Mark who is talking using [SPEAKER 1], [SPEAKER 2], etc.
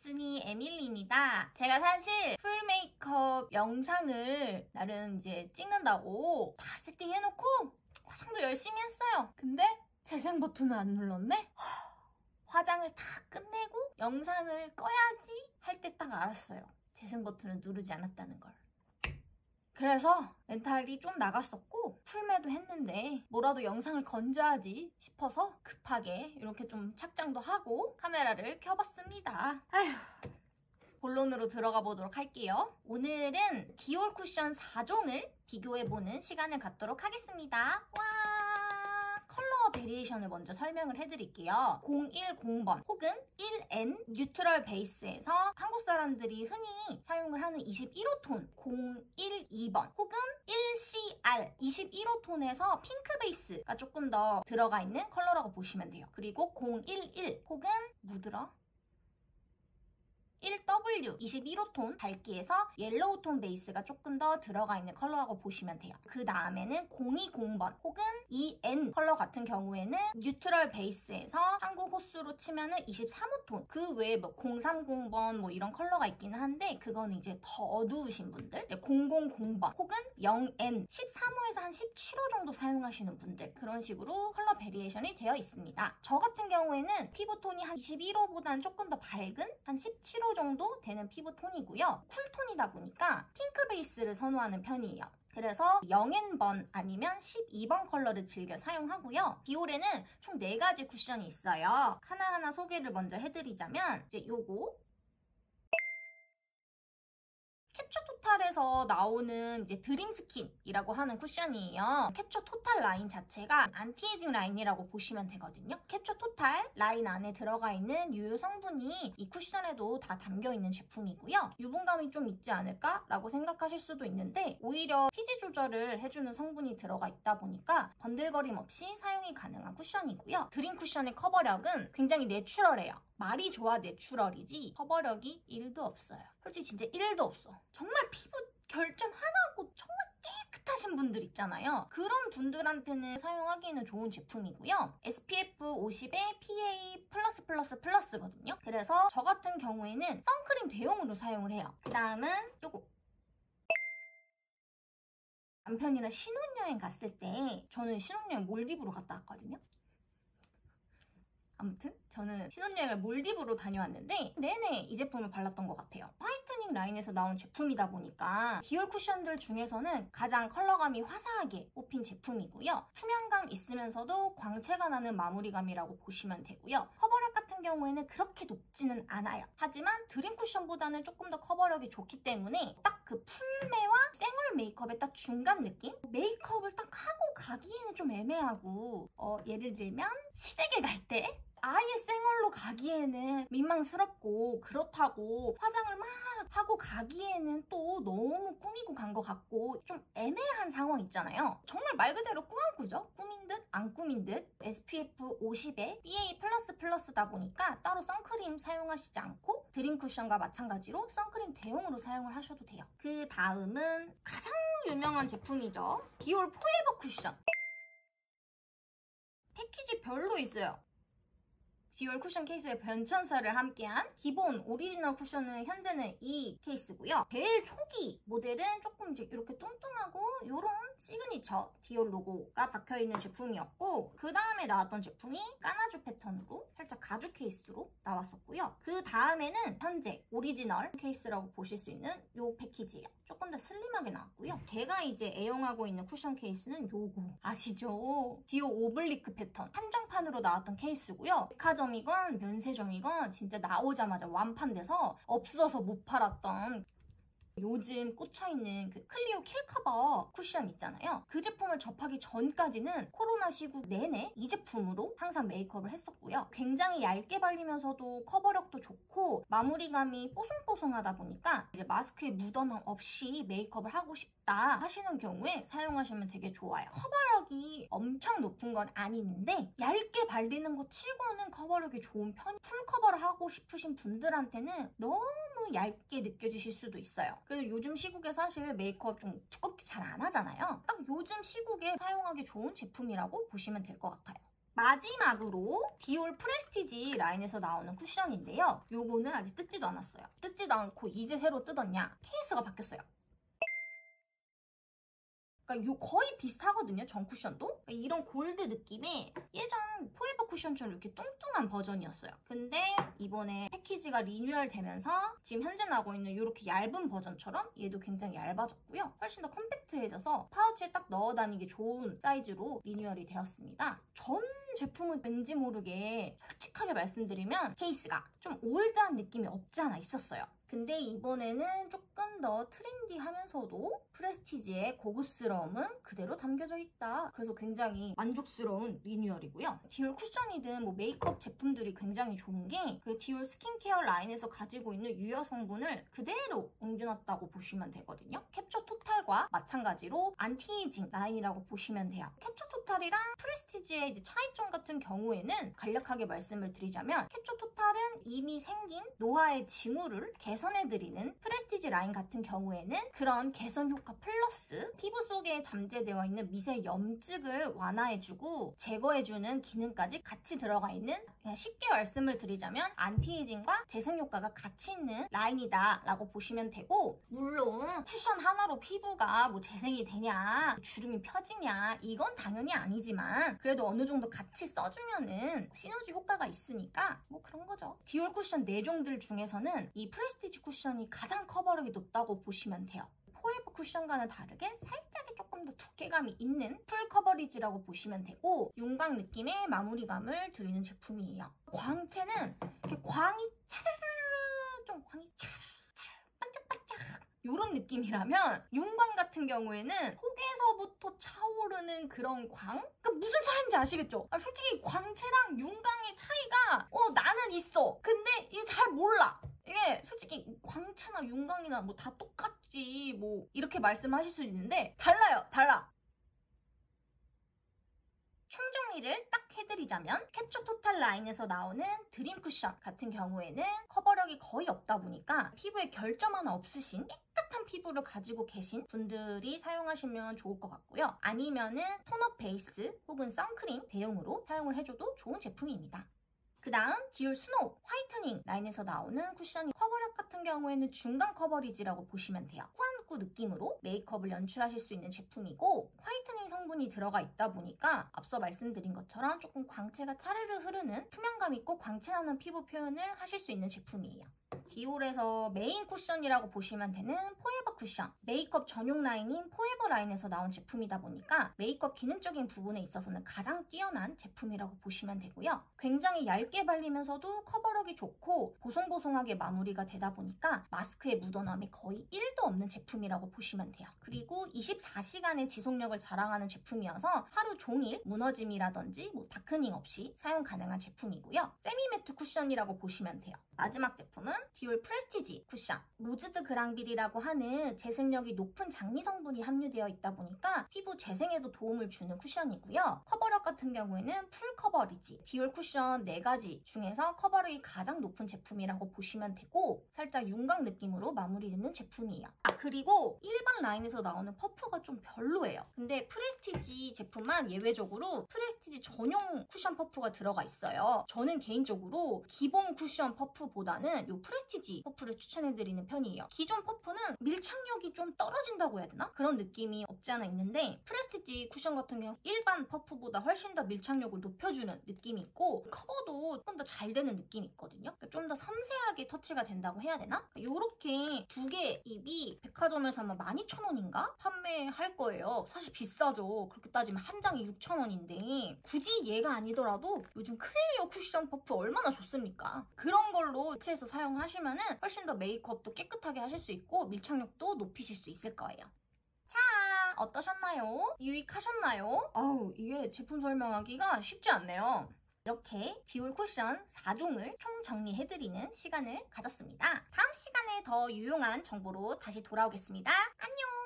[SPEAKER 1] 굿순이 에밀리입니다. 제가 사실 풀 메이크업 영상을 나름 이제 찍는다고 다 세팅해놓고 화장도 열심히 했어요. 근데 재생 버튼을 안 눌렀네? 화장을 다 끝내고 영상을 꺼야지 할 때 딱 알았어요. 재생 버튼을 누르지 않았다는 걸. 그래서 멘탈이 좀 나갔었고 풀매도 했는데 뭐라도 영상을 건져야지 싶어서 급하게 이렇게 좀 착장도 하고 카메라를 켜봤습니다. 아휴, 본론으로 들어가 보도록 할게요. 오늘은 디올 쿠션 4종을 비교해보는 시간을 갖도록 하겠습니다. 와! 컬러 베리에이션을 먼저 설명을 해드릴게요. 010번 혹은 1N 뉴트럴 베이스에서 한국 사람들이 흔히 사용을 하는 21호 톤 012번 혹은 1CR 21호 톤에서 핑크 베이스가 조금 더 들어가 있는 컬러라고 보시면 돼요. 그리고 011 혹은 뭐더라? 1W 21호 톤 밝기에서 옐로우 톤 베이스가 조금 더 들어가 있는 컬러라고 보시면 돼요. 그 다음에는 020번 혹은 2N 컬러 같은 경우에는 뉴트럴 베이스에서 한국 호수로 치면은 23호 톤, 그 외에 뭐 030번 뭐 이런 컬러가 있기는 한데 그거는 이제 더 어두우신 분들, 이제 000번 혹은 0N 13호에서 한 17호 정도 사용하시는 분들, 그런 식으로 컬러 베리에이션이 되어 있습니다. 저 같은 경우에는 피부톤이 한 21호보다는 조금 더 밝은 한 17호 정도 되는 피부톤이고요. 쿨톤이다 보니까 핑크 베이스를 선호하는 편이에요. 그래서 0N번 아니면 12번 컬러를 즐겨 사용하고요. 디올에는 총 4가지 쿠션이 있어요. 하나하나 소개를 먼저 해드리자면 이제 요거 캡처 토탈에서 나오는 이제 드림 스킨이라고 하는 쿠션이에요. 캡처 토탈 라인 자체가 안티에이징 라인이라고 보시면 되거든요. 캡처 토탈 라인 안에 들어가 있는 유효 성분이 이 쿠션에도 다 담겨 있는 제품이고요. 유분감이 좀 있지 않을까라고 생각하실 수도 있는데 오히려 피지 조절을 해주는 성분이 들어가 있다 보니까 번들거림 없이 사용이 가능한 쿠션이고요. 드림 쿠션의 커버력은 굉장히 내추럴해요. 말이 좋아 내추럴이지 커버력이 1도 없어요. 솔직히 진짜 1도 없어. 정말 피부 결점 하나하고 정말 깨끗하신 분들 있잖아요. 그런 분들한테는 사용하기에는 좋은 제품이고요. SPF 50에 PA+++거든요. 그래서 저 같은 경우에는 선크림 대용으로 사용을 해요. 그 다음은 요거. 남편이랑 신혼여행 갔을 때 저는 신혼여행 몰디브로 갔다 왔거든요. 아무튼 저는 신혼여행을 몰디브로 다녀왔는데 내내 이 제품을 발랐던 것 같아요. 화이트닝 라인에서 나온 제품이다 보니까 디올 쿠션들 중에서는 가장 컬러감이 화사하게 뽑힌 제품이고요. 투명감 있으면서도 광채가 나는 마무리감이라고 보시면 되고요. 커버력 같은 경우에는 그렇게 높지는 않아요. 하지만 드림 쿠션보다는 조금 더 커버력이 좋기 때문에 딱 그 풀매와 생얼 메이크업의 딱 중간 느낌? 메이크업을 딱 하고 가기에는 좀 애매하고 예를 들면 시댁에 갈 때 아예 생얼로 가기에는 민망스럽고 그렇다고 화장을 막 하고 가기에는 또 너무 꾸미고 간 것 같고 좀 애매한 상황 있잖아요. 정말 말 그대로 꾸안꾸죠? 꾸민 듯 안 꾸민 듯. SPF 50에 PA++다 보니까 따로 선크림 사용하시지 않고 드림 쿠션과 마찬가지로 선크림 대용으로 사용을 하셔도 돼요. 그 다음은 가장 유명한 제품이죠. 디올 포에버 쿠션. 패키지 별로 있어요. 디올 쿠션 케이스의 변천사를 함께한 기본 오리지널 쿠션은 현재는 이 케이스고요. 제일 초기 모델은 조금 이제 이렇게 뚱뚱하고 이런 시그니처 디올 로고가 박혀있는 제품이었고 그 다음에 나왔던 제품이 까나주 패턴으로 살짝 가죽 케이스로 나왔었고요. 그 다음에는 현재 오리지널 케이스라고 보실 수 있는 이 패키지예요. 조금 더 슬림하게 나왔고요. 제가 이제 애용하고 있는 쿠션 케이스는 요거 아시죠? 디올 오블리크 패턴 한정판으로 나왔던 케이스고요. 백화점이건 면세점이건 진짜 나오자마자 완판돼서 없어서 못 팔았던 요즘 꽂혀있는 그 클리오 킬커버 쿠션 있잖아요. 그 제품을 접하기 전까지는 코로나 시국 내내 이 제품으로 항상 메이크업을 했었고요. 굉장히 얇게 발리면서도 커버력도 좋고 마무리감이 뽀송뽀송하다 보니까 이제 마스크에 묻어남 없이 메이크업을 하고 싶다 하시는 경우에 사용하시면 되게 좋아요. 커버력이 엄청 높은 건 아닌데 얇게 발리는 거 치고는 커버력이 좋은 편이 풀 커버를 하고 싶으신 분들한테는 너무 얇게 느껴지실 수도 있어요. 그래서 요즘 시국에 사실 메이크업 좀 두껍게 잘 안 하잖아요. 딱 요즘 시국에 사용하기 좋은 제품이라고 보시면 될 것 같아요. 마지막으로 디올 프레스티지 라인에서 나오는 쿠션인데요. 요거는 아직 뜯지도 않았어요. 뜯지도 않고 이제 새로 뜯었냐? 케이스가 바뀌었어요. 그러니까 요 거의 비슷하거든요, 전 쿠션도. 그러니까 이런 골드 느낌의 예전 포에버 쿠션처럼 이렇게 뚱뚱한 버전이었어요. 근데 이번에 패키지가 리뉴얼 되면서 지금 현재 나오고 있는 이렇게 얇은 버전처럼 얘도 굉장히 얇아졌고요. 훨씬 더 컴팩트해져서 파우치에 딱 넣어 다니기 좋은 사이즈로 리뉴얼이 되었습니다. 전 제품은 왠지 모르게 솔직하게 말씀드리면 케이스가 좀 올드한 느낌이 없지 않아 있었어요. 근데 이번에는 조금 더 트렌디하면서도 프레스티지의 고급스러움은 그대로 담겨져 있다. 그래서 굉장히 만족스러운 리뉴얼이고요. 디올 쿠션이든 뭐 메이크업 제품들이 굉장히 좋은 게 그 디올 스킨케어 라인에서 가지고 있는 유효 성분을 그대로 옮겨놨다고 보시면 되거든요. 캡처 토탈과 마찬가지로 안티에이징 라인이라고 보시면 돼요. 캡처 토탈이랑 프레스티지의 이제 차이점 같은 경우에는 간략하게 말씀을 드리자면 캡처 토탈은 이미 생긴 노화의 징후를 개선해드리는 프레스티지 라인 같은 경우에는 그런 개선 효과 플러스 피부 속에 잠재되어 있는 미세 염증을 완화해주고 제거해주는 기능까지 같이 들어가 있는, 그냥 쉽게 말씀을 드리자면 안티에이징과 재생 효과가 같이 있는 라인이다 라고 보시면 되고, 물론 쿠션 하나로 피부가 뭐 재생이 되냐 주름이 펴지냐 이건 당연히 아니지만 그래도 어느 정도 같이 써주면은 시너지 효과가 있으니까 뭐 그런 거죠. 디올 쿠션 4종들 중에서는 이 프레스티지 쿠션이 가장 커버력이 높다고 보시면 돼요. 포에버 쿠션과는 다르게 살짝의 조금 더 두께감이 있는 풀 커버리지라고 보시면 되고, 윤곽 느낌의 마무리감을 드리는 제품이에요. 광채는 이렇게 광이 차르르르, 좀 광이 차르르르 반짝반짝 이런 느낌이라면, 윤광 같은 경우에는 속에서부터 차오르는 그런 광? 그러니까 무슨 차이인지 아시겠죠? 솔직히 광채랑 윤광의 차이가 나는 있어. 근데 이게 잘 몰라. 이게 솔직히 광채나 윤광이나 뭐 다 똑같지 뭐 이렇게 말씀하실 수 있는데 달라요. 달라. 총정리를 딱 해드리자면 캡처 토탈 라인에서 나오는 드림 쿠션 같은 경우에는 커버력이 거의 없다 보니까 피부에 결점 하나 없으신 깨끗한 피부를 가지고 계신 분들이 사용하시면 좋을 것 같고요. 아니면은 톤업 베이스 혹은 선크림 대용으로 사용을 해줘도 좋은 제품입니다. 그 다음 디올 스노우 화이트닝 라인에서 나오는 쿠션이 커버력 같은 경우에는 중간 커버리지라고 보시면 돼요. 꾸안꾸 느낌으로 메이크업을 연출하실 수 있는 제품이고, 화이트닝 성분이 들어가 있다 보니까 앞서 말씀드린 것처럼 조금 광채가 차르르 흐르는 투명감 있고 광채나는 피부 표현을 하실 수 있는 제품이에요. 디올에서 메인 쿠션이라고 보시면 되는 포에버 쿠션, 메이크업 전용 라인인 포에버 라인에서 나온 제품이다 보니까 메이크업 기능적인 부분에 있어서는 가장 뛰어난 제품이라고 보시면 되고요. 굉장히 얇게 발리면서도 커버력이 좋고 보송보송하게 마무리가 되다 보니까 마스크에 묻어남이 거의 1도 없는 제품이라고 보시면 돼요. 그리고 24시간의 지속력을 자랑하는 제품이어서 하루 종일 무너짐이라든지 뭐 다크닝 없이 사용 가능한 제품이고요. 세미매트 쿠션이라고 보시면 돼요. 마지막 제품은 디올 프레스티지 쿠션. 로즈드 그랑빌이라고 하는 재생력이 높은 장미 성분이 함유되어 있다 보니까 피부 재생에도 도움을 주는 쿠션이고요. 커버력 같은 경우에는 풀 커버리지. 디올 쿠션 4가지 중에서 커버력이 가장 높은 제품이라고 보시면 되고, 살짝 윤곽 느낌으로 마무리되는 제품이에요. 그리고 일반 라인에서 나오는 퍼프가 좀 별로예요. 근데 프레스티지 제품만 예외적으로 프레스티지 전용 쿠션 퍼프가 들어가 있어요. 저는 개인적으로 기본 쿠션 퍼프보다는 이 프레스티지 퍼프를 추천해드리는 편이에요. 기존 퍼프는 밀착력이 좀 떨어진다고 해야 되나? 그런 느낌이 없지 않아 있는데, 프레스티지 쿠션 같은 경우 일반 퍼프보다 훨씬 더 밀착력을 높여주는 느낌이 있고 커버도 좀 더 잘 되는 느낌이 있거든요. 그러니까 좀 더 섬세하게 터치가 된다고 해야 되나? 이렇게 두 개 립이 백화점에서 아마 12,000원인가? 판매할 거예요. 사실 비싸죠. 그렇게 따지면 한 장이 6,000원인데 굳이 얘가 아니더라도 요즘 클리어 쿠션 퍼프 얼마나 좋습니까? 그런 걸로 교체해서 사용하시면 훨씬 더 메이크업도 깨끗하게 하실 수 있고 밀착력도 높이실 수 있을 거예요. 자, 어떠셨나요? 유익하셨나요? 아우, 이게 제품 설명하기가 쉽지 않네요. 이렇게 디올 쿠션 4종을 총 정리해드리는 시간을 가졌습니다. 다음 시간에 더 유용한 정보로 다시 돌아오겠습니다. 안녕!